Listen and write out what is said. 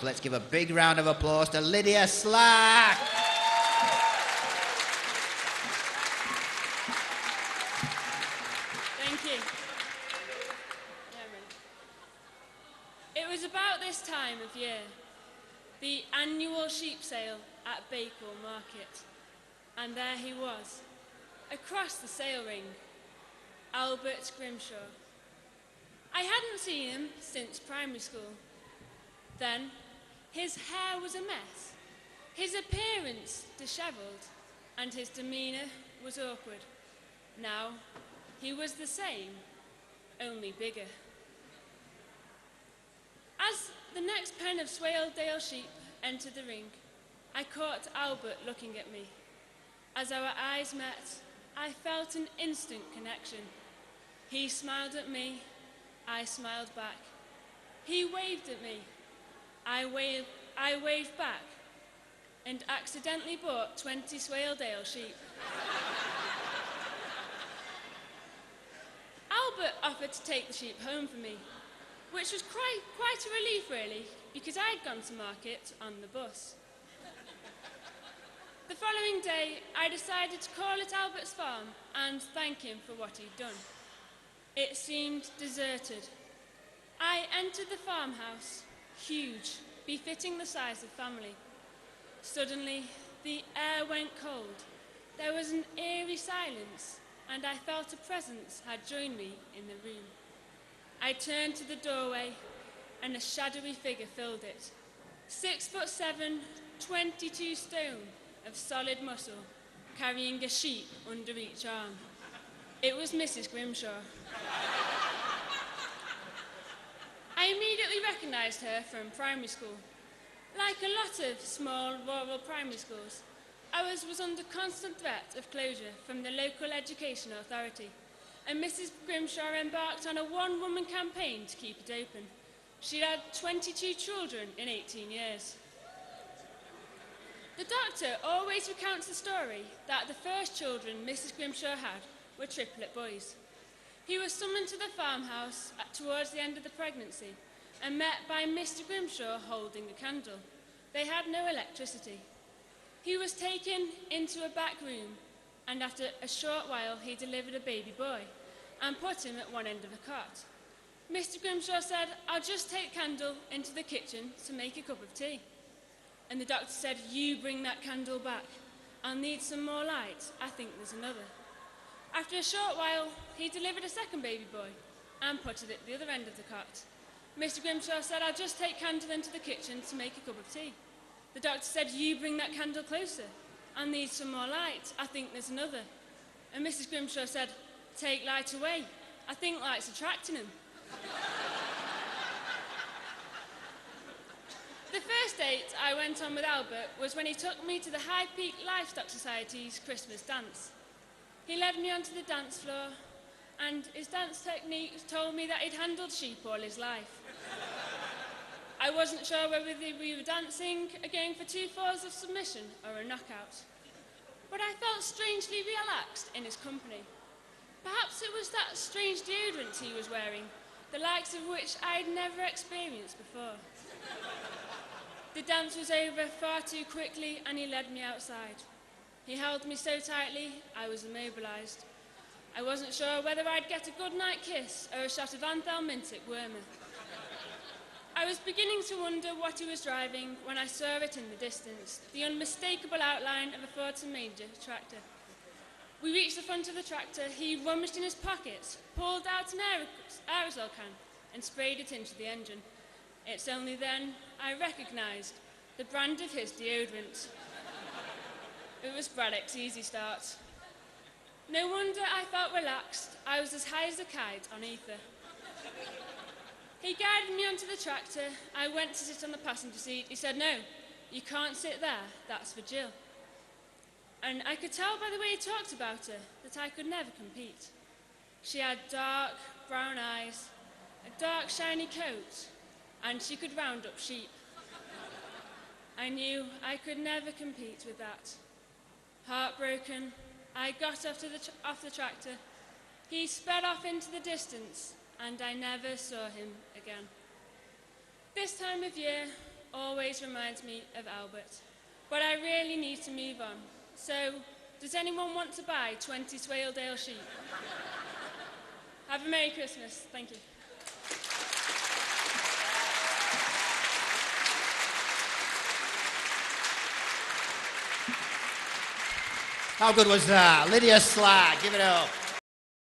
Let's give a big round of applause to Lydia Slack. Thank you. It was about this time of year, the annual sheep sale at Bettakultcha market, and there he was, across the sale ring, Albert Grimshaw. I hadn't seen him since primary school. Then, his hair was a mess, his appearance dishevelled, and his demeanour was awkward. Now, he was the same, only bigger. As the next pen of Swaledale sheep entered the ring, I caught Albert looking at me. As our eyes met, I felt an instant connection. He smiled at me, I smiled back. He waved at me, I waved back, and accidentally bought 20 Swaledale sheep. Albert offered to take the sheep home for me, which was quite a relief really, because I'd gone to market on the bus. The following day, I decided to call at Albert's farm and thank him for what he'd done. It seemed deserted. I entered the farmhouse, huge, befitting the size of family. Suddenly, the air went cold. There was an eerie silence, and I felt a presence had joined me in the room. I turned to the doorway, and a shadowy figure filled it. 6'7", 22 stone of solid muscle, carrying a sheep under each arm. It was Mrs. Grimshaw. I immediately recognised her from primary school. Like a lot of small rural primary schools, ours was under constant threat of closure from the local education authority, and Mrs. Grimshaw embarked on a one-woman campaign to keep it open. She had 22 children in 18 years. The doctor always recounts the story that the first children Mrs. Grimshaw had were triplet boys. He was summoned to the farmhouse towards the end of the pregnancy and met by Mr. Grimshaw holding a candle. They had no electricity. He was taken into a back room, and after a short while he delivered a baby boy and put him at one end of a cot. Mr. Grimshaw said, "I'll just take candle into the kitchen to make a cup of tea." And the doctor said, "You bring that candle back. I'll need some more light. I think there's another." After a short while, he delivered a second baby boy and put it at the other end of the cot. Mr. Grimshaw said, "I'll just take candle into the kitchen to make a cup of tea." The doctor said, "You bring that candle closer. I'll need some more light. I think there's another." And Mrs. Grimshaw said, "Take light away. I think light's attracting him." The first date I went on with Albert was when he took me to the High Peak Livestock Society's Christmas dance. He led me onto the dance floor, and his dance technique told me that he'd handled sheep all his life. I wasn't sure whether we were dancing a game for 2 falls of submission or a knockout, but I felt strangely relaxed in his company. Perhaps it was that strange deodorant he was wearing, the likes of which I'd never experienced before. The dance was over far too quickly, and he led me outside. He held me so tightly, I was immobilised. I wasn't sure whether I'd get a goodnight kiss or a shot of anthelmintic Wormer. I was beginning to wonder what he was driving when I saw it in the distance, the unmistakable outline of a Ford Major tractor. We reached the front of the tractor. He rummaged in his pockets, pulled out an aerosol can and sprayed it into the engine. It's only then I recognised the brand of his deodorant. It was Braddock's Easy Start. No wonder I felt relaxed. I was as high as a kite on ether. He guided me onto the tractor. I went to sit on the passenger seat. He said, "No, you can't sit there. That's for Jill." And I could tell by the way he talked about her that I could never compete. She had dark brown eyes, a dark shiny coat, and she could round up sheep. I knew I could never compete with that. Heartbroken, I got off the tractor. He sped off into the distance, and I never saw him again. This time of year, always reminds me of Albert. But I really need to move on. So, does anyone want to buy 20 Swaledale sheep? Have a Merry Christmas. Thank you. How good was that? Lydia Slack, give it up.